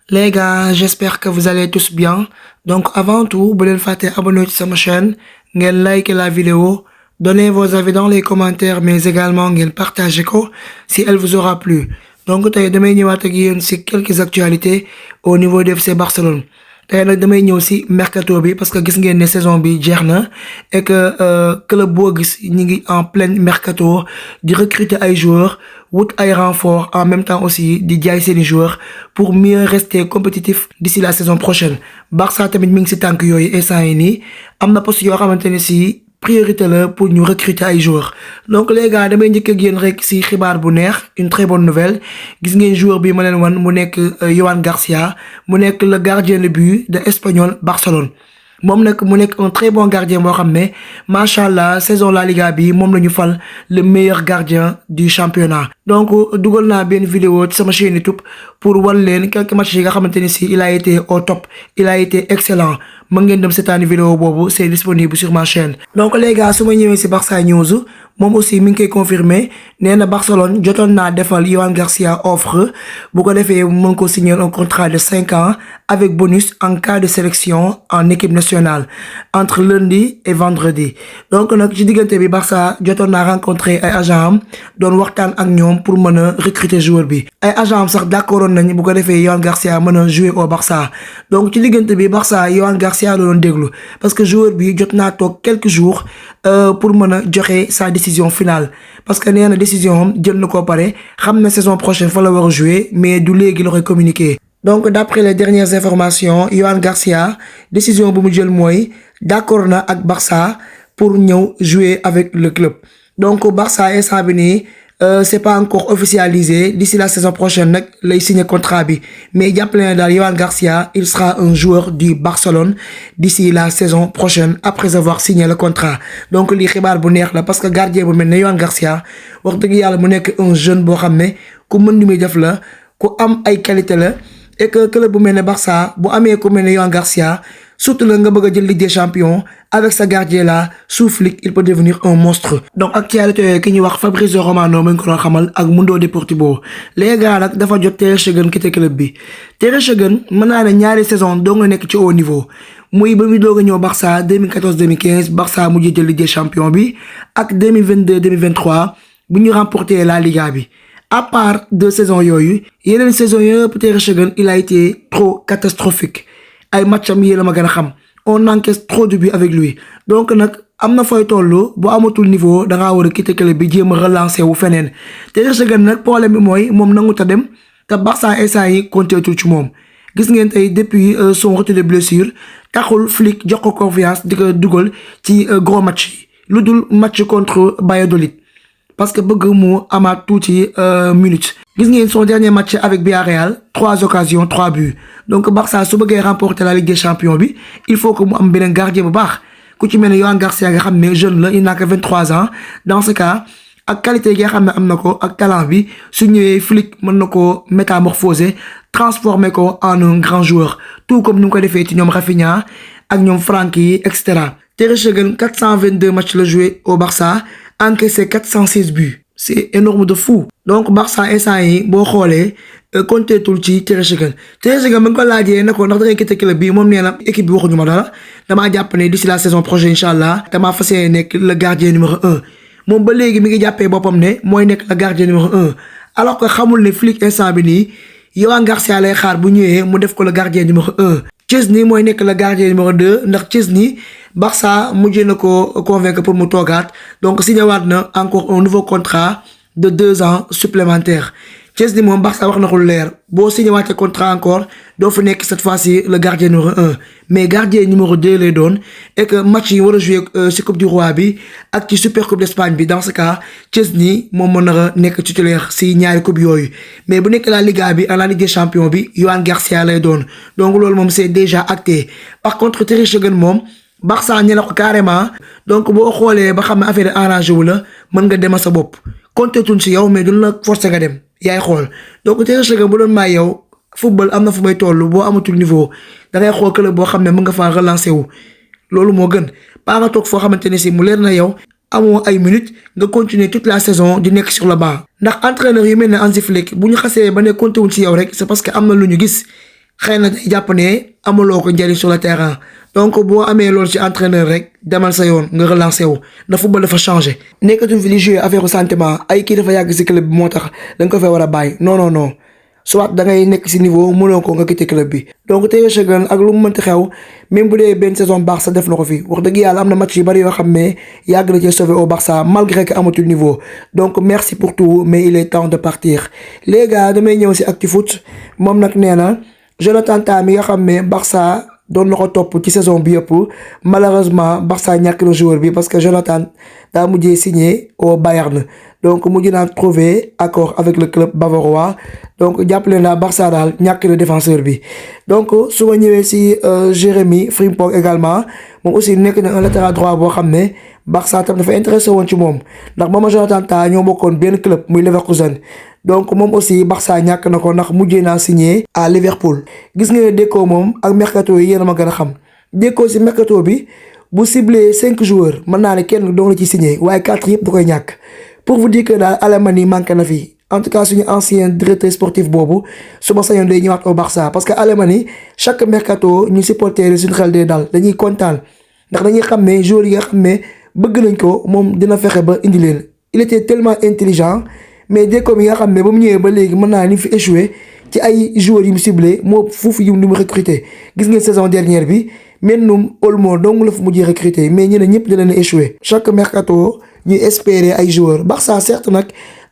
Les gars, j'espère que vous allez tous bien. Donc avant tout, bu leen fàtte abonner ci sama chaîne, ngeen like la vidéo, donnez vos avis dans les commentaires, mais également ngeen partager ko si elle vous aura plu. Donc tey damay ñëwaat ak yéen ci quelques actualités au niveau du FC Barcelone. tey nag damay ñëw ci mercato bi parce que gis ngeen ne saison bi jeex na et que club boo gis ñi ngi en plein mercato di recruter ay joueurs wut ay renforts en même temps aussi di jaay seeni joueurs pour mieux rester compétitif d'ici la saison prochaine. Barça tamit mi ngi ci tànk yooyu instant yi nii am na poste yoo xamante ne ci priorité la pour ñu recruter ay joueurs. Donc les gars damay njëkk ak yéen rek ci xibaar bu neex une très bonne nouvelle gis ngeen joueur bi ma leen wan mu nekk Yohan Garcia mu nekk le gardien de but de Espanyol Barcelone. moom nag mu nekk un très bon gardien boo xam ne macha allah saison La Liga bi moom la ñu fal le meilleur gardien du championnat. donc dugal naa benn vidéo ci sama chaîne YouTube pour wan leen quelques matchs yi nga xamante ni si il a été au top il a été excellent mën ngeen dem seetaani vidéo boobu c'est disponible sur ma chaîne. donc les gars su ma ñëwee ci Barça News moom aussi mi ngi koy confirmer nee na Barcelone jotoon naa defal Yohan Garcia offre bu ko defee mën ko signer un contrat de 5 ans avec bonus en cas de sélection en équipe nationale entre lundi et vendredi. donc nag ci diggante bi Barça jotoon naa rencontrer ay agent am doon waxtaan ak ñoom pour mën a recruter joueur bi ay agent am sax d'accordoon nañ bu ko defee Yohan Garcia mën a jouer au Barça. donc ci diggante bi Barça Yohan Garcia la doon déglu parce que joueur bi jot naa toog quelques jours pour mën a joxe sa décision finale parce que nee na décision am jël na ko pare xam na saison prochaine fa la war a jouer mais du léegi la koy communiquer. donc d'après les dernières informations Yohan Garcia décision bu mu jël mooy d'accord na ak Barça pour ñëw jouer avec le club. donc Barça instant bi nii c'est pas encore officialisé d'ici la saison prochaine nag lay signer contrat bi mais jàppale na daal Yohan Garcia il sera un joueur du Barcelone d'ici la saison prochaine après avoir signé le contrat. donc lii xibaar bu neex la parce que gardien bu mel ne Yohan Garcia wax dëgg yàlla mu nekk un jeune boo xam ne ku mën li muy def la ku am ay qualité la et que club bu mel ne Barça bu amee ku mel ne Yohan Garcia surtout la nga bëgg a jël Ligue des Champions avec sa gardien là sous Flick il peut devenir un monstre. donc actualité yooyu ki ñuy wax Fabrizio Romano mu ngi ko doon xamal ak Mundo Deportivo les gars nag dafa jot Ter Stegen quitté club bi. Ter Stegen mën naa ne ñaari saison doo nga nekk ci haut niveau muy ba muy doog a ñëw Barça 2014-2015 Barça mujjee jël Ligue des Champions bi ak 2022-2023 bu ñu remporté la Liga bi. à part deux saisons yooyu yeneen saison yëpp Ter Stegen il a été trop catastrophique ay matcham yi la ma gën a xam on encaisse trop de buts avec lui. donc nag am na fooy toll boo amatul niveau da ngaa war a quitter club bi jéem a relancer wu feneen. Ter Stegen nag problème bi mooy moom nangut a dem te Barça instant yi compté tul ci moom gis ngeen tey depuis son retour de blessure taxul Flick jox ko confiance di ko dugal ci gros match yi lu dul match contre Valladolid parce que bëgg mu amaat tuuti minutes. gis ngeen son dernier match avec Villarreal 3 occasions 3 buts donc Barça su bëggee remporter la Ligue des Champions bi il faut que mu am beneen gardien bu baax ku ci mel ne Yohan Garcia nga xam ne jeune la il n'a que 23 ans dans ce cas ak qualité yi nga xam ne am na ko ak talent bi su ñëwee Flick mën na ko métamorphoser transformer ko en un grand joueur tout comme ni mu ko defee ci ñoom Rafinha ak ñoom Frenkie et cetera. Ter Stegen 422 matchs la joué au Barça encaissé 406 buts c'est énorme de fou. donc Barça instant yi boo xoolee compté tul ci Ter Stegen. Ter Stegen ba nga ko laajee ne ko ndax da ngay quitter club bi moom nee na équipe bi waxuñu ma dara damaa jàpp ne d'ici la saison prochaine incha allah damaa fas yéene nekk le gardien numéro 1 moom ba léegi mi ngi jàppee boppam ne mooy nekk le gardien numéro 1 alors que xamul ne Flick instant bi nii Yohan Garcia lay xaar bu ñëwee mu def ko le gardien numéro 1. Chesney mooy nekk le gardien numéro 2 ndax Chesney Barça mujjee na ko convaincre pour mu toogaat donc signé waat na encore un nouveau contrat de 2 ans supplémentaires. Chesney moom Barça wax na ko lu leer boo signé waatee contrat encore doo fa nekk cette fois-ci le gardien numéro 1 mais gardien numéro 2 lay doon et que match yi war a jouer ci Coupe du Roi bi ak ci Super Coupe d'Espagne bi dans ce cas Chesney moom mën na nekk titulaire ci ñaari coupe yooyu mais bu nekk la Liga bi ak la Ligue des Champions bi Yohan Garcia lay doon donc loolu moom c'est déjà acté. par contre Ter Stegen moom Barça ñe la ko carrément donc boo xoolee ba xam ne affaire arrangé wu la mën nga demal sa bopp compté tuñ ci yow mais duñ la forcer nga dem yaay xool. donc Ter Stegen bu doon may yow football am na fu may toll boo amatul niveau da ngay xool club boo xam ne mën nga faa relancer wu loolu moo gën pas nga toog foo xamante ne si mu leer na yow amoo ay minutes nga continuer toute la saison di nekk sur le banc. ndax entraîneur yu mel ne Hansi Flick bu ñu xasee ba ne compté wuñ ci yow rek c'est parce que am na lu ñu gis xëy na day jàpp ne amuloo ko njëriñ sur le terrain donc boo amee loolu ci entraîneur rek demal sa yoon nga relancé wu na football dafa changé. nekkatuñ fi li joué affaire sentiment ay kii dafa yàgg ci club bi moo tax da nga ko fay war a bàyyi non non non soit da ngay nekk ci niveau mënoo ko nga quitté club bi. donc Ter Stegen ak lu mu mënti xew même bu dee benn saison Barça def na ko fi wax dëgg yàlla am na match yu bari yoo xam ne yàgg na cee sauvé au Barça malgré que amatul niveau donc merci pour tout mais il est temps de partir. les gars damay ñëw ci ActuFoot moom nag nee na Jonathan Tah mi nga xam ne Barça doon na ko topp ci saison bi yëpp malheureusement Barça ñàkk na joueur bi parce que Jonathan daa mujjee signé au Bayern donc mujj naa trouver accord avec le club bavarois donc jàppale naa Barça daal ñàkk na défenseur bi. donc su ma ñëwee ci Jérémy Frimpong également moom aussi nekk na un latéral droit boo xam ne Barça tam dafa intéressé woon ci moom ndax moom Jonathan Tah ñoo bokkoon benn club muy Leverkusen. donc moom aussi Barça ñàkk na ko ndax mujjee naa signé à Liverpool. gis nga ne Deco moom ak mercato yi yéen a ma gën a xam Deco ci mercato bi bu ciblé 5 joueurs mën naa ne kenn doon la ci signé waaye 4 yëpp da koy ñàkk pour vous dire que daal Alemany manqué na fi en tout cas suñu ancien directeur sportif boobu su ma sañoon day ñëwaat au Barça parce que Alemany chaque mercato ñu supporter yi suñu xel day dal dañuy kontaan ndax dañuy xam ne joueurs yi nga xam ne bëgg nañ ko moom dina fexe ba indi leen. il était tellement intelligent. mais Deco mi nga xam ne ba mu ñëwee ba léegi mën naa ni fi échoué ci ay joueurs yu mu ciblé moo foofu yu mu recruté gis ngeen saison dernière bi Manuel Olmo dong la fa mujjee recruté mais ñeneen ñëpp da leen a échoué. chaque mercato ñuy espérer ay joueurs Barça certes nag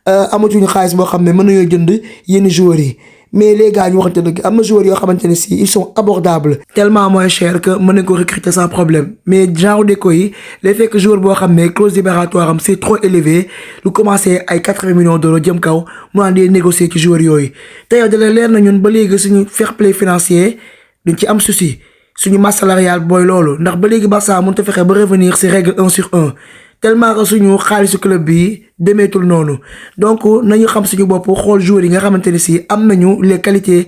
amatuñu xaalis boo xam ne mën nañoo jënd yenn joueurs yi mais les gars ñu waxante dëgg am na joueurs yoo xamante ne si ils sont abordables tellement moins cher que mën nañ ko recruter sans problème mais genre Deco yi les fekk joueur boo xam ne clause libératoire am c'est trop élevé lu commencé ay 80 millions d'euros jëm kaw mu naan di négocier ci joueurs yooyu te yow da leer na ñun ba léegi suñu fair play financier duñ ci am souci suñu masse salariale booy loolu ndax ba léegi Barça mënut a fexe ba revenir ci règle 1/1 tellement que suñu xaalisu club bi demeetul noonu donc nañu xam suñu bopp xool joueurs yi nga xamante ne si am nañu les qualités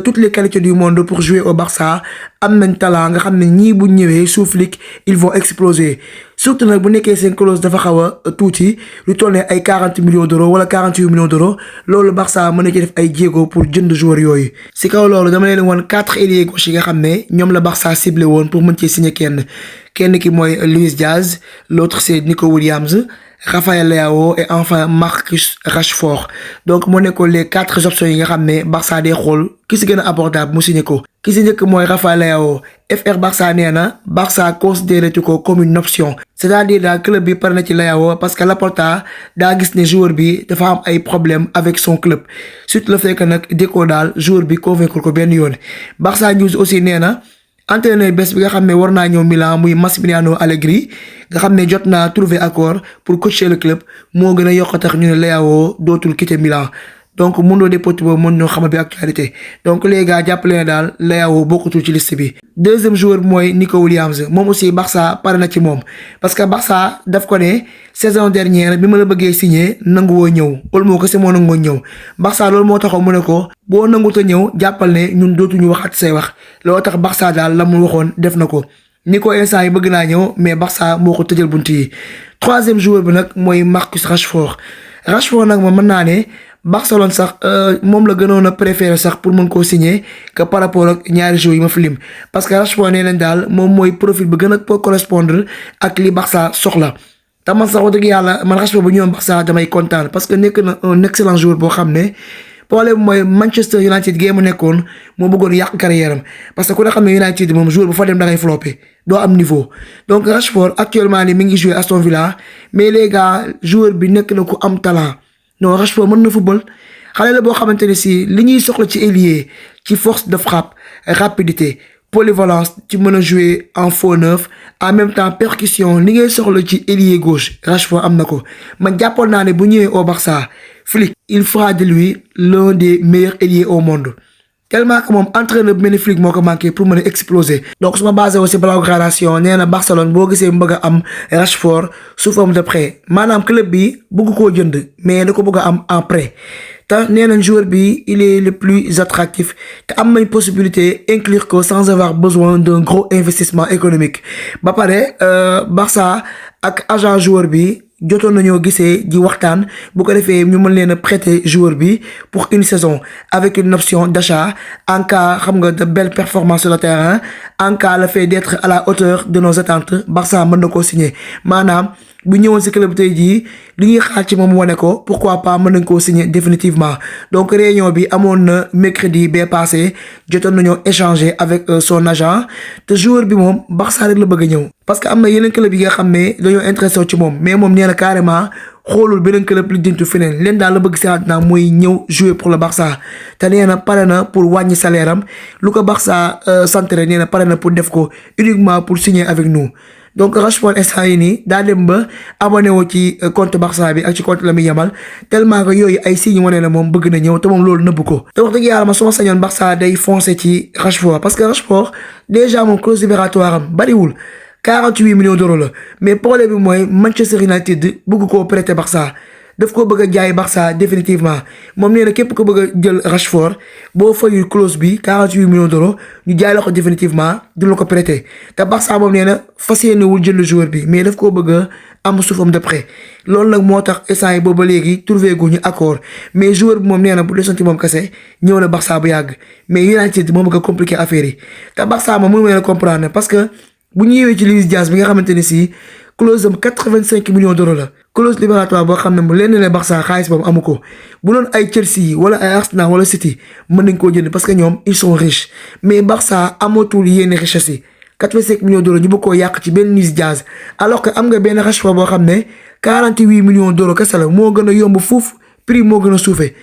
toutes les qualités du monde pour jouer au Barça am nañ talent nga xam ne ñii bu ñëwee sous flic ils vont exploser surtout nag bu nekkee seen clause dafa xaw a tuuti lu toll ne ay 40 millions d'euros wala 48 millions d'euros loolu Barça mën na ci def ay jéego pour jënd joueurs yooyu. si kaw loolu dama leen woon 4 ailiers gauche yi nga xam ne ñoom la Barça ciblé woon pour mën cee signer kenn ki mooy Luis Diaz l'autre c'est Nico Williams. Rafael Leao et enfin Marcus Rashford donc moo nekkoon les 4 options yi nga xam ne Barça day xool ki si gën a abordable mu signé ko. ki si njëkk mooy Rafael Leao FR Barça nee na Barça considéré ko comme une option c'est-à-dire daal club bi pare na ci Leao parce que Laporta daa gis ne joueur bi dafa am ay problème avec son club surtout le fait que nag Deco daal joueur bi convaincre ko benn yoon. Barça News aussi nee na entraîneur bés bi nga xam ne war naa ñëw Milan muy Massimiliano Allegri nga xam ne jot naa trouver accord pour coacher le club moo gën a yokk tax ñu ne Leao dootul quitter Milan donc Mundo Deportivo mën ñoo xamal bi actualité donc les gars jàppale ne daal Leao bokkutul ci liste bi. deuxième joueur mooy Nico Williams moom aussi Barça pare na ci moom parce que Barça daf ko ne saison dernière bi ma la bëggee signer nanguwoo ñëw Olmo kese moo nangoo ñëw Barça loolu moo taxaw mu ne ko boo nangut a ñëw jàppal ne ñun dootuñu waxat say wax loolu tax Barça daal la mu waxoon def na ko. Nico instant yi bëgg naa ñëw mais Barça moo ko tëjal bunt yi. troisième joueur bi nag mooy Marcus Rashford nag moom mën naa ne Barcelone sax moom la gënoon a préféré sax pour mën koo signer que par rapport ak ñaari joueurs yi ma fi lim parce que Rashford nee nañ daal moom mooy profil bi gën a correspondre ak li Barça soxla te man sax wax dëgg yàlla man Rashford bu ñëwoon Barça damay kontaan parce que nekk na un excellent joueur boo xam ne problème mooy Manchester United gée mu nekkoon moo bëggoon yàq carrière am parce que ku ne xam ne United moom joueur bu fa dem da ngay flopper doo am niveau donc Rashford actuellement ni mi ngi jouer Aston Villa mais les gars joueur bi nekk na ku am talent non Rashford mën na football xale la boo xamante ne si li ñuy soxla ci ailier ci force de frappe rapidité polyvalence ci mën a jouer en faux neuf en même temps percussion li ngay soxla ci ailier gauche Rashford am na ko man jàppoon naa ne bu ñëwee au Barça Flick il fera de lui l'un des meilleurs ailiers au monde tellement que moom entraîneur bu mel ni Flick moo ko manqué pour mën a exploser. donc su ma basé aussi Blaugrana nee na Barcelone boo gisee mu bëgg a am Rashford sous forme de prêt maanaam club bi bëgg koo jënd mais da ko bëgg a am en prêt te nee nañ joueur bi il est le plus attractif te am nañ possibilité inclure ko sans avoir besoin d'un gros investissement économique ba pare Barça ak agent joueur bi jotoon nañoo gisee di waxtaan bu ko defee ñu mën leen a prêter joueur bi pour une saison avec une option d'achat en cas xam nga de belles performances sur le terrain en cas le fait d'être à la hauteur de nos attentes Barça mën na koo signer maanaam bu ñëwoon ci club tey jii li ñuy xaar ci moom wane ko pourquoi pas mën nañ koo signer définitivement donc réunion bi amoon na mercredi bee passé jotoon nañoo échanger avec son agent te joueur bi moom Barça rek la bëgg a ñëw parce que am na yeneen club yi nga xam ne dañoo intéressé ci moom mais moom nee na carrément xoolul beneen club li jëntu feneen leen daal la bëgg si àddina mooy ñëw jouer pour le Barça te nee na pare na pour wàññi salaire am lu ko Barça santere nee na pare na pour def ko uniquement pour signer avec nous donc Rashford instant yi nii daa dem ba abonné wu ci compte Barça bi ak ci compte Lamine Yamal tellement que yooyu ay signes wane na moom bëgg na ñëw te moom loolu nëbb ko te wax dëgg yàlla ma suma sañoon Barça day foncer ci Rashford parce que Rashford déjà moom clause libératoire am bariwul 48 millions d'euros la mais problème bi mooy Manchester United bëgg koo prêter Barça daf ko bëgg a jaay Barça définitivement moom nee na képp ko bëgg a jël Rashford boo fayul clause bi 48 millions d'euros ñu jaay la ko définitivement du la ko prêter te Barça moom nee na fas yéenewul jënd joueur bi mais daf koo bëgg a am sous forme de prêt loolu nag moo tax instant yi boobu ba léegi trouvé gu ñu accord mais joueur bi moom nee na bu desoon ci moom kese ñëw na Barça bu yàgg mais United moo bëgg a compliquer affaire yi te Barça moom mënu ma leen comprendre parce que bu ñu ñëwee ci Luis Diaz bi nga xamante ne si clause am 85 millions d'euros la clause libératoire boo xam ne mu lenn ne Barça xaalis boobu amu ko bu doon ay Chelsea wala ay Arsenal wala City mën nañ koo jënd parce que ñoom ils sont riches mais Barça amatul yenn richesse yi 85 millions d'euros ñu bëgg koo yàq ci benn Luis Diaz alors que am nga benn Rashford boo xam ne 48 millions d'euros kese la moo gën a yomb fuuf prix moo gën a suufee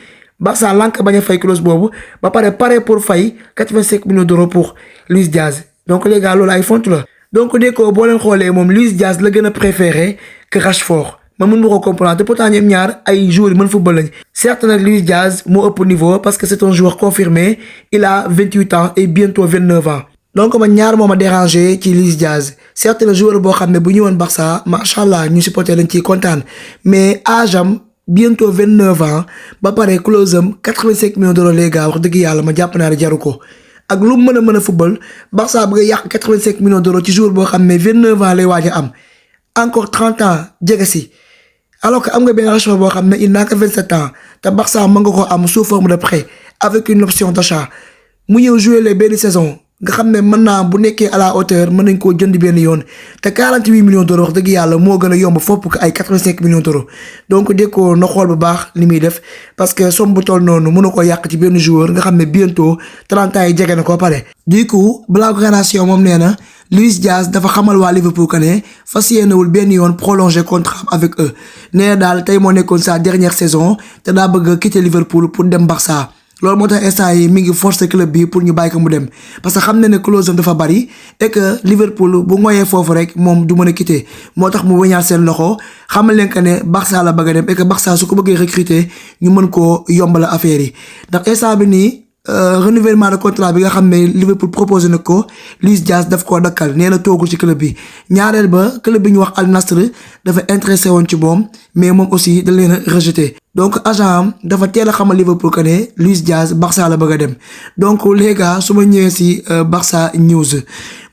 Barça lànk bañ a fay clause boobu ba pare pour fay 85 millions d'euros pour Luis Diaz donc les gars loolu ay font la. donc dès que boo leen xoolee moom Luis Diaz la gën a préféré que Rashford man mën ma ko comprendre te pourtant ñoom ñaar ay joueurs yi mën football lañ certes nag Luis Diaz moo ëpp niveau parce que c'est un joueur confirmé il a 28 ans et bientôt 29 ans donc man ñaar moo ma dérangé ci Luis Diaz certes le joueur boo xam ne bu ñëwoon Barça macha allah ñu supporter lañ ciy kontaan mais âge am bientôt 29 ans ba pare clause am 85 millions d'euros les gars wax dëgg yàlla ma jàpp naa ne jaru ko. ak lu mu mën a football Barça bëgg a yàq 85 millions d'euros ci jour boo xam ne 29 ans lay waaj a am encore 30 ans jege si alors que am nga benn Rashford boo xam ne il n'a que 27 ans te Barça mën nga ko am sous forme de prêt avec une option d'achat mu ñëw jouer les benn saison nga xam ne mën naa bu nekkee à la hauteur mën nañ koo jënd benn yoon te 48 millions d'euros wax dëgg yàlla moo gën a yomb fopp ko ay 85 millions d'euros donc dégg ko na xool bu baax li muy def parce que somme bu toll noonu mënu ko yàq ci benn joueur nga xam ne bientôt 30 ans yi jege na ko pare. du coup Blaugrana moom nee na Luis Diaz dafa xamal waa Liverpool que ne fas yéenewul benn yoon prolonger contrat avec eux nee na daal tey moo nekkoon sa dernière saison te daa bëgg a quitter Liverpool pour dem Barça. loolu moo tax instant yi mi ngi forcer club bi pour ñu bàyyi ko mu dem parce que xam na ne clause am dafa bari et que Liverpool bu ngoyee foofu rek moom du mën a quitter moo tax mu wëñaat seen loxo xamal leen que ne Barça la bëgg a dem et que Barça su ko bëggee recruter ñu mën koo yombala affaire yi ndax instant bi nii renouvellement de contrat bi nga xam ne Liverpool proposé na ko Luis Diaz daf koo dakkal nee na toogul ci club bi ñaareel ba club bi ñu wax Al Nassr dafa intéressé woon ci moom mais moom aussi da leen a rejeté donc agent am dafa teel a xamal Liverpool que ne Luis Diaz Barça la bëgg a dem donc les gars su ma ñëwee si Barça news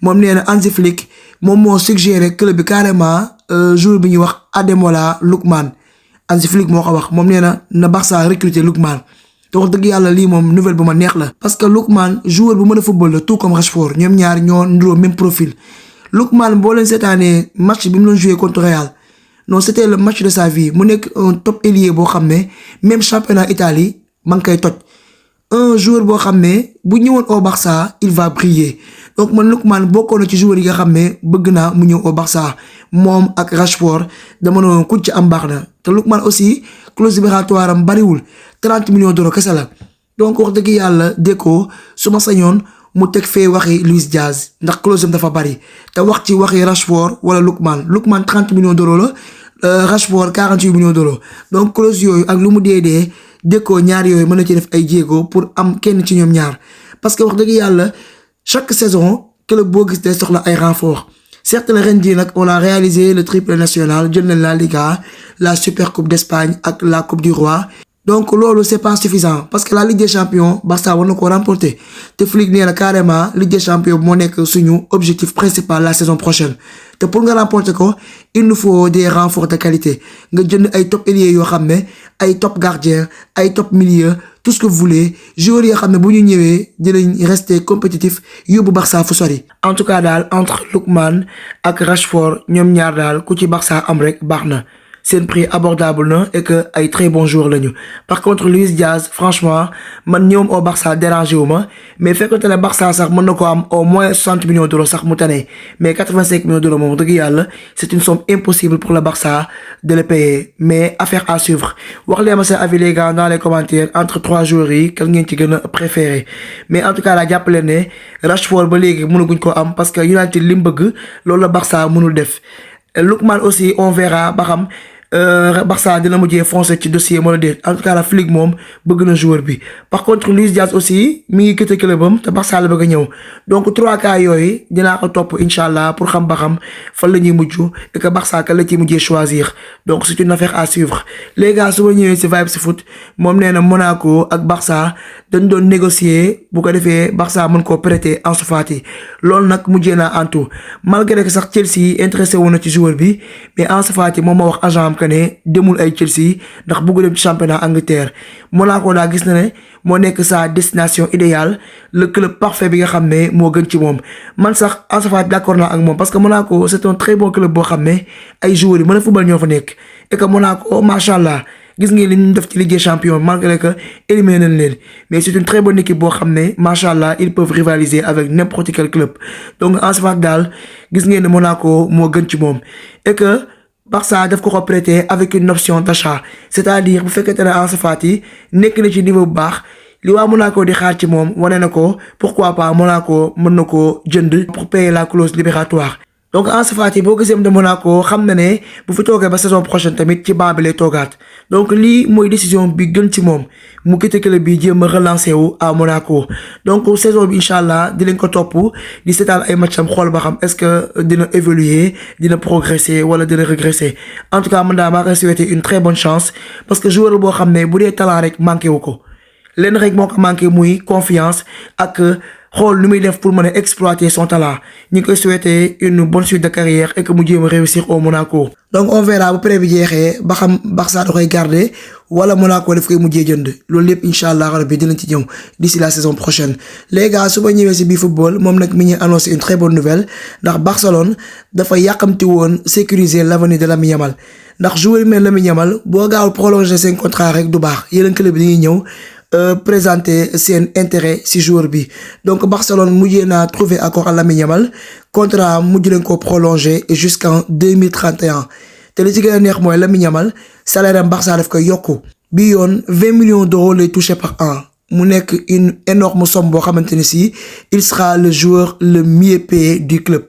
moom nee na Hansi Flick moom moo suggéré club bi carrément jour bi ñuy wax Ademola Lookman Hansi Flick moo ko wax moom nee na Barça recruter Lookman te wax dëgg yàlla lii moom nouvelle bu ma neex la parce que Lookman joueur bu mën a football la tout comme Rashford ñoom ñaar ñoo niroo même profil Lookman boo leen seetaanee match bi mu doon joué contre Real non c'était le match de sa vie mu nekk un top ailier boo xam ne même championnat Italie ma ngi koy toj un joueur boo xam ne bu ñëwoon au Barça il va briller donc man Lookman bokkoon na ci joueur yi nga xam ne bëgg naa mu ñëw au Barça moom ak Rashford dama noonu ku ci am baax na te Lookman aussi clause libératoire am bariwul 30 millions d'euros kese la donc wax dëgg yàlla Deco su ma sañoon mu teg fee waxi Luis Diaz ndax clause am dafa bari te wax ci waxi Rashford wala Lookman 30 millions d'euros la Rashford 48 millions d'euros donc clause yooyu ak lu mu dee Deco ñaar yooyu mën na ci def ay jéego pour am kenn ci ñoom ñaar parce que wax dëgg yàlla chaque saison club boo gis day soxla ay renfort certes la ren jii nag on a réalisé le triplé national jël nañ la Liga la Super Coupe d'Espagne ak la Coupe du Roi donc loolu c'est pas suffisant parce que la Ligue des Champions Barça war na ko remporter te Flick nee na carrément Ligue des Champions moo nekk suñu objectif principal la saison prochaine te pour nga remporter ko il nous faut des renforts de qualité nga jënd ay top ailier yoo xam ne ay top gardien ay top milieu tout ce que vous voulez joueurs yoo xam ne bu ñu ñëwee dinañ rester compétitif yóbbu Barça fu sori. en tout cas daal entre Lookman ak Rashford ñoom ñaar daal ku ci Barça am rek baax na. C'est un prix abordable na et que ay très bons joueurs lañu par contre Luis Diaz franchement man ñoom au Barça dérangé wu ma mais fekkonte ne Barça sax mën na ko am au moins 60 millions d'euros sax mu tane mais 85 millions d'euros moom dëgg yàlla c'est une somme impossible pour le Barça de le payer mais affaire à suivre wax leen ma seen avis les gars dans les commentaires entre trois joueurs yi kan ngeen ci gën a préféré mais en tout cas la jàppale ne Rashford ba léegi mënaguñ ko am parce que United li mu bëgg loolu la Barça mënul def Lookman aussi on verra ba xam Barça dina mujjee foncé ci dossier moo la déet en tout cas la Flick moom bëgg na joueur bi par contre Luis Diaz aussi mi ngi quitté clubam te Barça la bëgg a ñëw donc 3 cas yooyu dinaa ko topp incha allah pour xam ba xam fan la ñuy mujj et que Barça kan la ciy mujjee choisir donc c'est une affaire à suivre les gars su ma ñëwee si Vibes Foot moom nee na Monaco ak Barça dañ doon négocier bu ko defee Barça mën koo prêter Ansu Fati loolu nag mujjee naa antu malgré que sax Chelsea intéressé wu na ci joueur bi mais Ansu Fati moom moo wax agent am que ne demul ay Chelsea ndax bëgg dem ci championnat Angleterre Monaco daa gis na ne moo nekk sa destination idéale le club parfait bi nga xam ne moo gën ci moom man sax Ansu Fati d'accord naa ak moom parce que Monaco c'est un très bon club boo xam ne ay joueurs yi mën a football ñoo fa nekk et que Monaco macha allah gis ngeen li ñu def ci Ligue des Champions malgré que éliminé nañ leen mais c'est une très bonne équipe boo xam ne macha allah ils peuvent rivaliser avec n'importe quel club donc Ansu Fati daal gis ngeen ne Monaco moo gën ci moom et que Barça daf ko prêter avec une option d'achat c'est-à-dire bu fekkente ne Ansu Fati nekk na ci niveau bu baax li waa Monaco di xaar ci moom wane na ko pourquoi pas Monaco mën na ko jënd pour payer la clause libératoire. donc Ansu Fati boo gisee de Monaco xam na ne bu fi toogee ba saison prochaine tamit ci banc bi lay toogaat donc lii mooy décision bi gën ci moom mu quitté club bi jéem a relancer wu à Monaco donc saison bi incha allah dinañ ko topp di seetaan ay matcham xool ba xam est-ce que dina évoluer dina progresser wala dina régresser en tout cas man daa maa koy souhaiter une très bonne chance parce que joueur boo xam ne bu dee talent rek manqué wu ko lenn rek moo ko manqué muy confiance ak xool lu muy def pour mën a exploiter son talent ñu ngi koy souhaiter une bonne suite de carrière et que mu jéem a réussir au Monaco. donc on verra bu prêt bi jeexee ba xam Barça da koy garder wala Monaco daf koy mujjee jënd loolu lépp incha allah rabbi dinañ ci ñëw d'ici la saison prochaine. les gars su ma ñëwee si bii football moom nag mi ngi annoncé une très bonne nouvelle ndax Barcelone dafa yàqamti woon sécuriser l'avenir de Lamine Yamal ndax joueur yi mel Lamine Yamal boo gaawul prolonger seen contrat rek du baax yeneen club bi dañuy ñëw. Présenter seen intérêt ci joueur bi donc Barcelone mujjee naa trouver accord à Lamine Yamal contrat mujj leen ko prolonger jusqu'en 2031 te li ci gën a neex mooy Lamine Yamal salaire am Barça daf koy yokku bi yoon 20 millions d'euros lay toucher par an mu nekk une énorme somme boo xamante ne si il sera le joueur le mieux payé du club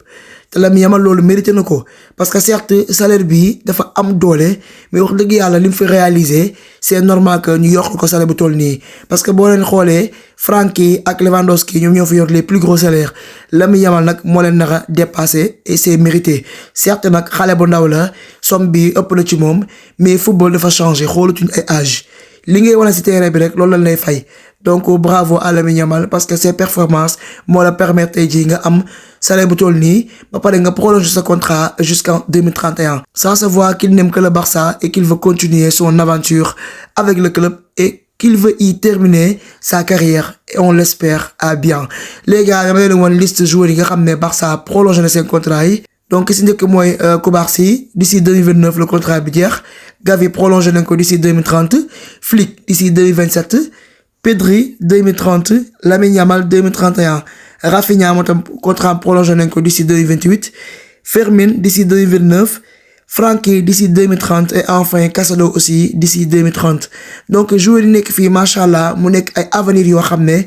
te Lamine Yamal loolu mérité na ko parce que certes salaire bi dafa am doole mais wax dëgg yàlla li mu fi réaliser c'est normal que ñu yokk ko salaire bu toll nii parce que boo leen xoolee Francky ak Lewandowski ñoom ñoo fi yor les plus gros salaires Lamine Yamal nag moo leen nar a dépassé et c'est mérité certes nag xale bu ndaw la somme bi ëpp na ci moom mais football dafa changer xoolatuñ ay âge li ngay wane ci terrain bi rek loolu lañ lay fay donc bravo à Lamine Yamal parce que ses performances moo la permettre tey jii nga am salaire bu toll nii ba pare nga prolonger sa contrat jusqu'en 2031 ça se voit qu'il n'aime que le Barça et qu'il veut continuer son aventure avec le club et qu'il veut y terminer sa carrière et on l'espère à bien les gars dama leen woon liste joueurs yi nga xam ne Barça prolongé na seen contrat yi donc si njëkk mooy Cubarsí d'ici 2029 le contrat bi jeex Gavi prolongé nañ ko d'ici 2030 Flick d'ici 2027 Pedri 2030 Lamine Yamal 2031 Rafinha moo tam contrat prolongé nañ ko d'ici 2028 Fermin d'ici 2029 Francky d'ici 2030 et enfin Cancelo aussi d'ici 2030 donc joueurs yi nekk fii macha allah mu nekk ay avenir yoo xam ne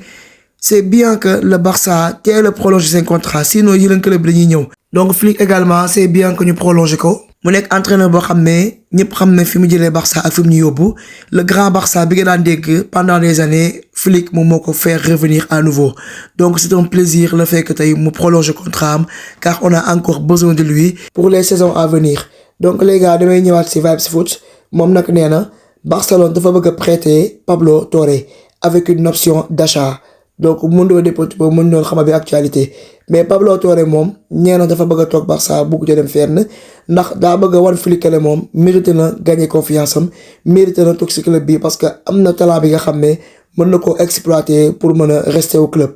c'est bien que le Barça teel a prolongé seen contrat sinon yeneen club dañuy ñëw donc Flick également c'est bien que ñu prolongé ko mu nekk entraîneur boo xam ne ñëpp xam ne fi mu jëlee Barça ak fi mu ñu yóbbu le grand Barça bi nga daan dégg pendant des années Flick moom moo ko faire revenir à nouveau donc c'est un plaisir le fait que tey mu prolonger contrat am car on a encore besoin de lui pour les saisons à venir donc les gars damay ñëwaat ci Vibes Foot moom nag nee na Barcelone dafa bëgg a prêter Pablo Torre avec une option d'achat donc Mundo Deportivo mën doon xama bi actualité mais Pablo Torre moom nee na dafa bëgg a toog Barça bugg ca dem fenn ndax daa bëgg a wan Flick ne moom mérité na gagner confiance am mérité na toog si club bi parce que am na talent bi nga xam ne mën na koo exploiter pour mën a rester au club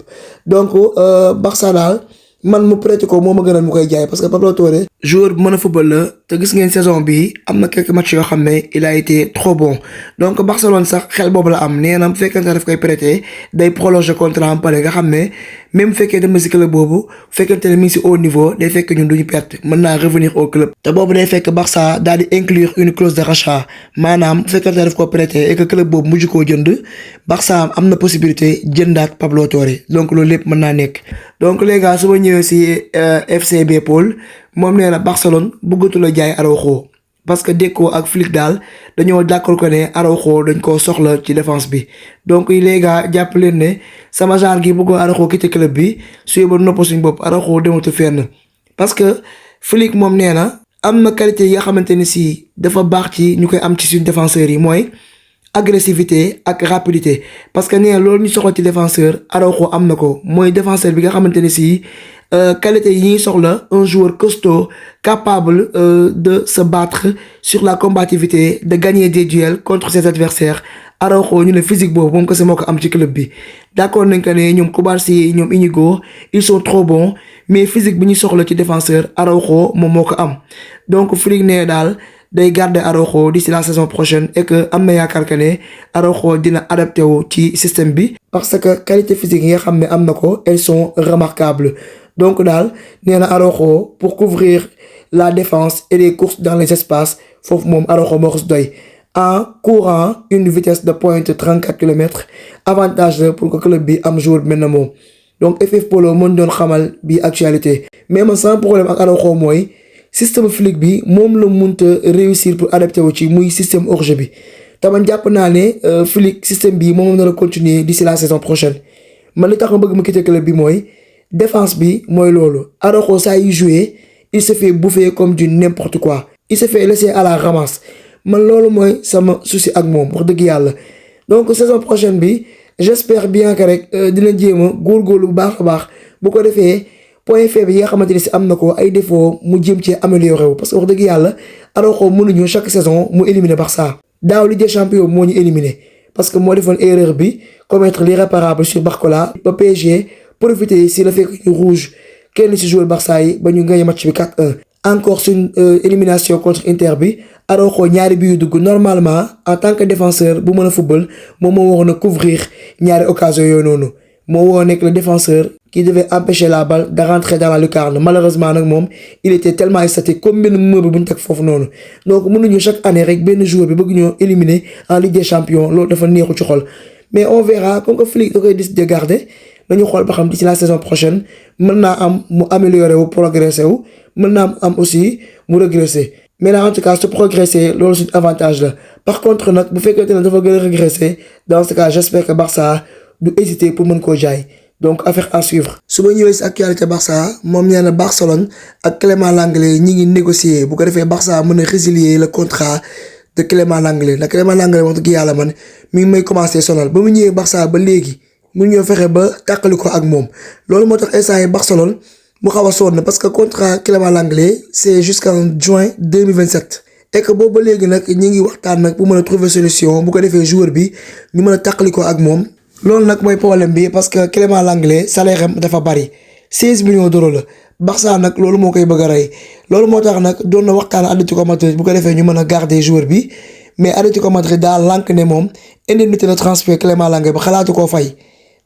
donc Barça daal man mu prêter ko moo ma gënal mu koy jaay parce que Pablo Torre joueur bu mën a football la te gis ngeen saison bi am na quelques matchs yoo xam ne il a été trop bon donc Barcelone sax xel boobu la am nee na bu fekkente ne daf koy prêter day prolonger contrat am pare nga xam ne même bu fekkee dem na si club boobu bu fekkente ne mi ngi si haut niveau day fekk ñun duñu perte mën naa revenir au club te boobu day fekk Barça daal di inclure une clause de rachat maanaam bu fekkente ne daf ko prêter et que club boobu mujj koo jënd Barça am na possibilité jëndaat Pablo Torre donc loolu lépp mën naa nekk donc les gars su ma ñëwee si FCB Paul moom nee na Barcelone bëggatu la jaay Araujo parce que Deco ak Flick daal dañoo d'accord ko ne Araujo dañ koo soxla ci défense bi donc les gars jàpp leen ne sama genre gi bëggoo Araujo quitter club bi su yóbbu nopp suñu bopp Araujo dematu fenn parce que Flick moom nee na am na qualité yi nga xamante ni si dafa baax ci ñu koy am ci suñu défenseurs yi mooy agressivité ak rapidité parce que nee na loolu ñu soxla ci défenseur Araujo am na ko mooy défenseur bi nga xamante ni si qualité yi ñuy soxla un joueur costaud capable de se battre sur la combativité de gagner des duels contre ses adversaires Araujo ñu ne physique boobu moom kese moo ko am ci club bi d'accord nañ ko ne ñoom Cubarsí ñoom Íñigo ils sont trop bons mais physique bi ñuy soxla ci défenseur Araujo moom moo ko am donc Flick ne daal day garder Araujo d'ici la saison prochaine et que am na yaakaar que ne Araujo dina adapté wu ci système bi parce que qualité physique yi nga xam ne am na ko elles sont remarquables donc daal nee na Araujo pour couvrir la défense et les courses dans les espaces foofu moom Araujo moo ko si doy en courant une vitesse de pointe 34 km avantage la pour que club bi am joueur bi mel na moom donc FF Polo mën doon xamal bi actualité mais man sans problème ak Araujo mooy système Flick bi moom la mënta réussir pour adapté wu ci muy système hors-jeu bi te man jàpp naa ne Flick système bi moom na la continuer d'ici la saison prochaine man li tax ma bëgg ma quitter club bi mooy défense bi mooy loolu Araujo saa yu joué il se fait bouffer comme du n'importe quoi il se fait laisser à la ramasse man loolu mooy sama souci ak moom wax dëgg yàlla donc saison prochaine bi j'espère bien que rek dina jéem a góorgóorlu bu baax a baax bu ko defee point faible yi nga xamante ni si am na ko ay défaut mu jéem cee amélioré wu parce que wax dëgg yàlla Araujo mënuñu chaque saison mu éliminer Barça daaw Ligue des Champions moo ñu éliminé parce que moo defoon erreur bi commettre l'irréparable sur Barcola ba PSG profiter si la fekk ñu rouge kenn si joueur Barça yi ba ñu gagné match bi 4-1 encore suñ élimination contre Inter bi Araujo ñaari bi yu dugg normalement en tant que défenseur bu mën a football moom moo waroon a couvrir ñaari occasion yooyu noonu moo woo nekk le défenseur qui devait empêcher la balle de rentrer dans la lucarne malheureusement nag moom il était tellement statique comme benn meuble bu ñu teg foofu noonu donc mënuñu chaque année rek benn joueur bi bëgg ñoo éliminer en Ligue des Champions loolu dafa neexu ci xol mais on verra comme que Flick da koy décider de garder nañu xool ba xam d'ici la saison prochaine mën naa am mu améliorer wu progresser wu mën naa am aussi mu régresser mais là en tout cas su progresser loolu suñu avantage la par contre nag bu fekkente ne dafa gën a régresser dans ce cas j'espère que Barça du hésiter pour mën koo jaay donc affaire à suivre. su ma ñëwee si actualité Barça moom nee na Barcelone ak Clément Lenglet ñi ngi négocier bu ko defee Barça mën a résilier le contrat de Clément Lenglet ndax Clément Lenglet wax dëgg yàlla man mi ngi may commencer sonal ba mu ñëwee Barça ba léegi mu ñoo fexe ba tàqali ko ak moom loolu moo tax instant yi Barcelone mu xaw a sonn parce que contrat Clément Lenglet c'est jusqu'en juin 2027 et que boobu ba léegi nag ñi ngi waxtaan nag bu mën a trouver solution bu ko defee joueur bi ñu mën a tàqali ko ak moom. loolu nag mooy problème bi parce que Clément Lenglet salaire am dafa bari 16 millions d'euros la Barça nag loolu moo koy bëgg a rey loolu moo tax nag doon na waxtaan Atlético Madrid bu ko defee ñu mën a garder joueur bi mais Atlético Madrid daal lànk ne moom indemnité de transfert Clément Lenglet ba xalaatu koo fay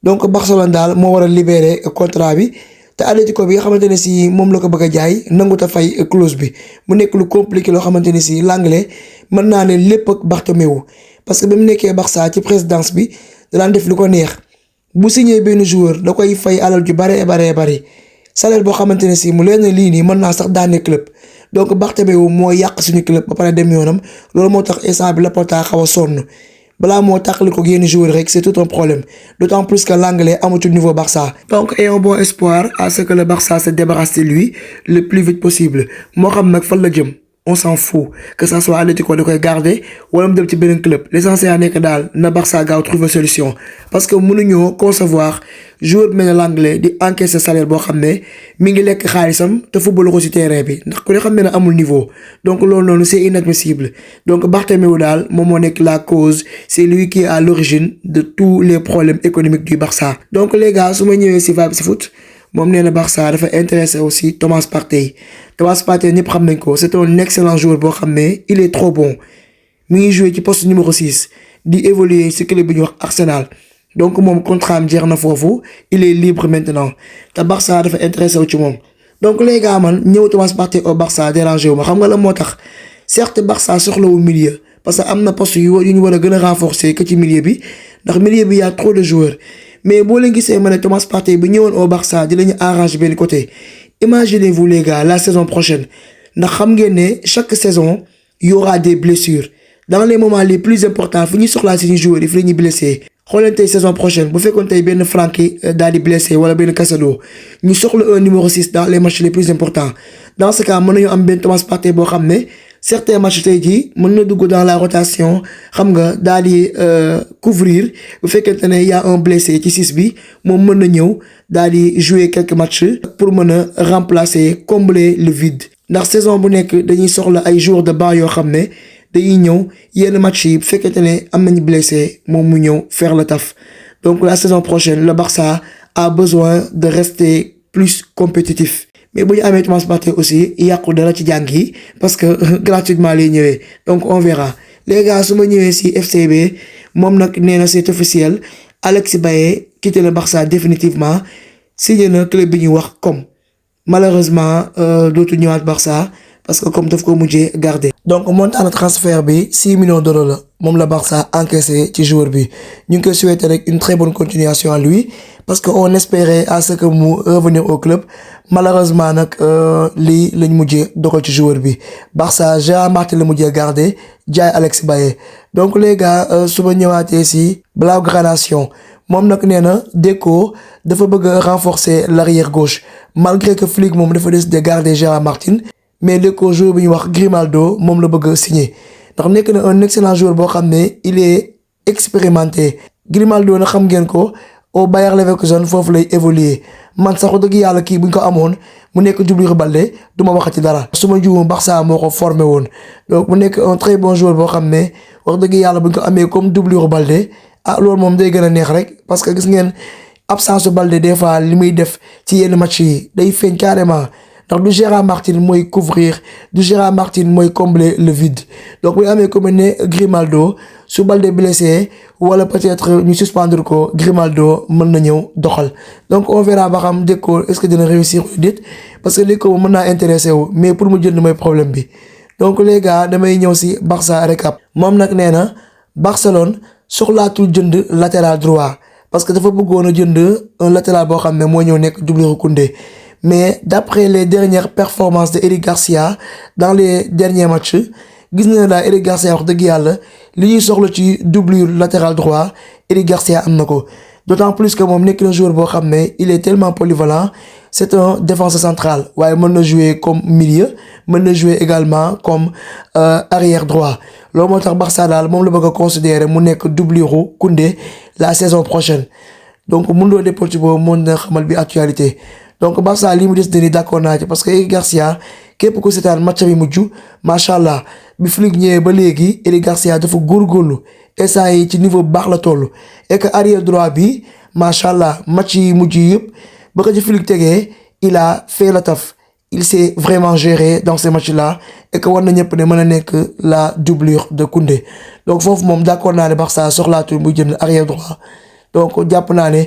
donc Barcelone daal moo war a libérer contrat bi te Atlético bi nga xamante ne si moom la ko bëgg a jaay nangut a fay clause bi mu nekk lu compliqué loo xamante ne si Lenglet mën naa ne lépp ak Bartomeu parce que ba mu nekkee Barça ci présidence bi daan def lu ko neex bu signé benn joueur da koy fay alal ju bare salaire boo xamante ne si mu leen lii nii mën naa sax daane club donc Bartomeu moo yàq suñu club ba pare dem yoonam loolu moo tax instant bi Laporta xaw a sonn balaa moo tàqali ko yenn joueur rek c'est tout un problème d'autant plus que Lenglet amatul niveau Barça. donc ayons bon espoir à ce que le Barça se débarrasse de lui le plus vite possible moo xam nag fan la jëm on s'en fout que ça soit Atlético da koy garder wala mu dem ci beneen club l'essentiel a nekk daal na Barça gaaw trouver solution parce que mënuñoo concevoir joueur bi mel ne l'anglais di encaisser salaire boo xam ne mi ngi lekk xaalisam te football ko ci terrain bi ndax ku ne xam ne ne amul niveau donc loolu noonu c'est inadmissible donc Bartomeu daal moom moo nekk la cause c'est lui qui est à l'origine de tous les problèmes économiques du Barça donc les gars su ma ñëwee ci Vibes Foot moom nee na Barça dafa intéressé aussi Thomas Partey ñëpp xam nañ ko c'est un excellent joueur boo xam ne il est trop bon mi ngi joué ci poste numéro 6 di évoluer ci club bi ñuy wax Arsenal donc moom contrat am jeex na foofu il est libre maintenant te Barça dafa intéressé wu ci moom donc les gars man ñëw Thomas Partey au Barça dérangé wu ma xam nga la moo tax certes Barça soxlawu milieu parce que am na poste yu ñu war a gën a renforcer que ci milieu bi ndax milieu bi y a trop de joueurs mais boo leen gisee ma ne Thomas Partey bi ñëwoon au Barça di lañu arranger benn côté imaginez-vous les gars la saison prochaine ndax xam ngeen ne chaque saison y aura des blessures dans les moments les plus importants fu ñuy soxlaa seeni joueurs yi fi la ñuy blessé xooleen tey saison prochaine bu fekkoon tey benn Frenkie daal di blessé wala benn Casado ñu soxla un numéro 6 dans les matchs les plus importants dans ce cas mën nañu am benn Thomas Partey boo xam ne certains matchs tey jii mën na dugg dans la rotation xam nga daal di couvrir bu fekkente ne y a un blessé ci 6 bi moom mën na ñëw daal di jouer quelques matchs pour mën a remplacer combler le vide ndax saison bu nekk dañuy soxla ay joueurs de banc yoo xam ne dañuy ñëw yenn match yi bu fekkente ne am nañu blessé moom mu ñëw faire le taf donc la saison prochaine le Barça a besoin de rester plus compétitif mais bu ñu amee Thomas Partey aussi yàqu dara ci jàng yi parce que gratuitement lay ñëwee donc on verra les gars su ma ñëwee ci FCB moom nag nee na c'est officiel Alexis Baye quitté le Barça définitivement signé na club bi ñuy wax comme malheureusement dootu ñëwaat Barça parce que comme daf ko mujjee garder. donc montant de transfert bi 6 millions d'euros la moom la Barça encaissé ci joueur bi ñu ngi koy souhaiter rek une très bonne continuation à lui parce que on espérait à ce que mu revenir au club malheureusement nag lii lañ mujjee dogal ci joueur bi Barça Gérard Martin la mujjee garder jaay Alexis Baye donc les gars su ma ñëwaatee ci Blaugrana moom nag nee na Deco dafa bëgg a renforcer l'arrière gauche malgré que Flick moom dafa décidé de garder Gérard Martin mais Deco joueur bi ñuy wax Grimaldo moom la bëgg a signer ndax nekk na un excellent joueur boo xam ne il est expérimenté Grimaldo na xam ngeen ko au Bayer Leverkusen foofu lay évoluer man sax dëgg yàlla kii buñ ko amoon mu nekk doublure Balde du ma waxati dara su ma juum Barça moo ko formé woon donc mu nekk un très bon joueur boo xam ne wax dëgg yàlla buñ ko amee comme doublure Balde loolu moom day gën a neex rek parce que gis ngeen absence su Balde des fois li muy def ci yenn match yi day feeñ carrément ndax du Gérard Martin mooy couvrir du Gérard Martin mooy combler le vide donc bu ñu amee comme ne Grimaldo su Balde blessé wala peut-être ñu suspendre ko Grimaldo mën na ñëw doxal donc on verra ba xam Deco est-ce que dina réussir ou déet parce que Deco mën naa intéressé wu mais pour mu jënd mooy problème bi donc les gars damay ñëw ci Barça récap moom nag nee na Barcelone soxlaatul jënd latéral droit parce que dafa bëggoon a jënd un latéral boo xam ne moo ñëw nekk doublure Koundé mais d'après les dernières performances de Eric Garcia dans les derniers matchs gis na daal Eric Garcia wax dëgg yàlla li ñuy soxla ci doublure latéral droit Eric Garcia am na ko d'autant plus que moom nekk na joueur boo xam ne il est tellement polyvalent c'est un défenseur central waaye mën na jouer comme milieu mën na jouer également comme arrière droit loolu moo tax Barça daal moom la bëgg a considérer mu nekk doublure Koundé la saison prochaine donc Mundo Deportivo mën na xamal bi actualité donc Barça lii mu des ni d'accord naa ci parce que Eric Garcia képp ku seetaan match bi mujj macha allah bi Flick ñëwee ba léegi Eric Garcia dafa góorgóorlu instant yi ci niveau bu baax la toll et que arrière droit bi macha allah match yi mujj yëpp ba ko ci Flick tegee il a fait le taf il s'est vraiment géré dans ces matchs là et que war na ñëpp ne mën a nekk la doublure de Koundé donc foofu moom d'accord naa ne Barça soxlaatul muy jënd arrière droit donc jàpp naa ne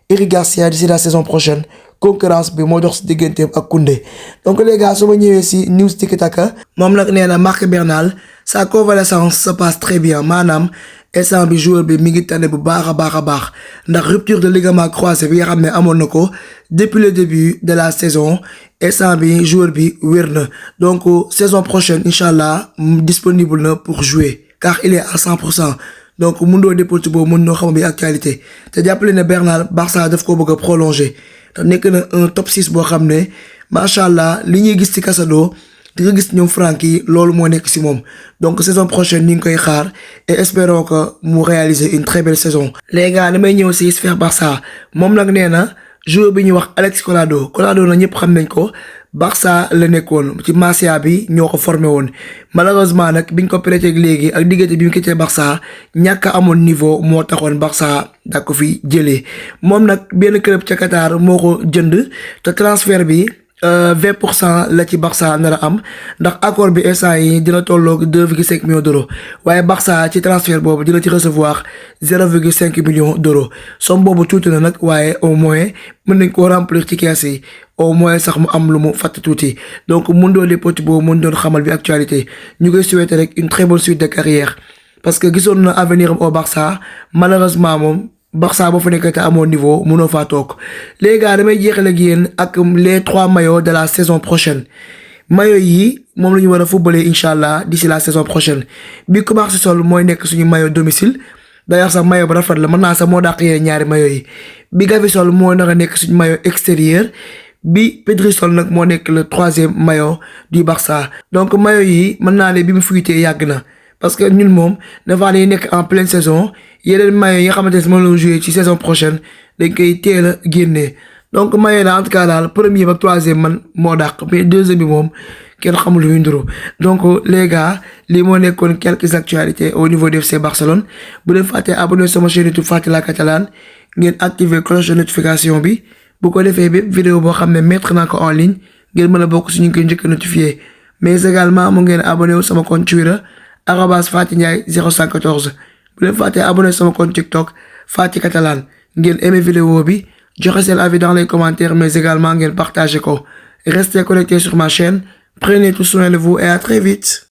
Eric Garcia d'ici la saison prochaine concurrence bi moo dox ci digganteem ak Koundé donc les gars su ma ñëwee ci news Tiki Taka moom nag nee na Marc Bernal sa convalescence se passe très bien maanaam instant bi joueur bi mi ngi tane bu baax a baax ndax rupture de ligament croisé bi nga xam ne amoon na ko depuis le début de la saison instant bi joueur bi wér na donc saison prochaine incha allah disponible na pour jouer car il est à 100%. donc Mundo Deportivo mën noo xam bi actualité te jàppale ne Bernal Barça daf ko bëgg a prolonger te nekk na un top 6 boo xam ne macha allah li ñuy gis ci Casado di nga gis ñoom Frenkie loolu moo nekk ci moom donc saison prochaine ñu ngi koy xaar et espérons que mu réaliser une très belle saison. les gars damay ñëw ci Sfère Barça moom nag nee na joueur bi ñuy wax Alex Collado na ñëpp xam nañ ko Barça la nekkoon ci Masia bi ñoo ko formé woon malheureusement nag biñ ko prêté ak léegi ak diggante bi mu quitté Barça ñàkk a amoon niveau moo taxoon Barça daa ko fi jëlee moom nag benn club ca Qatar moo ko jënd te transfert bi 20% la ci Barça nar a am ndax accord bi instant yi dina tolloog 2,5 millions d'euros waaye Barça ci transfert boobu dina ci recevoir 0,5 millions d'euros somme boobu tuuti na nag waaye au moins mën nañ koo remplir ci kees yi au moins sax mu am lu mu fàtt tuuti donc Mundo Deportivo mën doon xamal bi actualité ñu koy souhaiter rek une très bonne suite de carrière parce que gisoon na avenir am au Barça malheureusement moom Barça boo fa nekk te amoo niveau mënoo faa toog les gars damay jeexal ak yéen ak les 3 maillots de la saison prochaine maillots yi moom la ñu war a footballer incha allah d'ici la saison prochaine bi commencé sol mooy nekk suñu maillot domicile d'ailleurs sax maillot bu rafet la mën naa sax moo dàq yee ñaari maillots yi bi Gavi sol moo nar a nekk suñu maillot extérieur bi Pedri sol nag moo nekk le 3e maillot du Barça donc maillot yi mën naa ne bi mu fuitee yàgg na parce que ñun moom dafa lay nekk en pleine saison yeneen maillot yi nga xamante ne moom la joué ci saison prochaine dañ koy teel a génnee donc maillot la en tout cas daal premier ba 3e man moo dàq mais 2e bi moom kenn xamul lu muy nduru donc les gars lii moo nekkoon quelques actualités au niveau du FC Barcelone bu leen fàtte abonné sama chaîne YouTube Fati la Catalane ngeen activer cloche de notification bi bu ko defee bépp vidéo boo xam ne mettre naa ko en ligne ngeen mën a bokk si ñu ngi koy njëkk a notifié mais également mu ngeen abonné wu sama compte Twitter @Fati Ndiaye 014 bu leen fàtte abonné sama compte TikTok Fati Catalane ngeen aimé vidéo bi joxe seen avis dans les commentaires mais également ngeen partagé ko restez connectés sur ma chaîne prenez tout soin de vous et à très vite.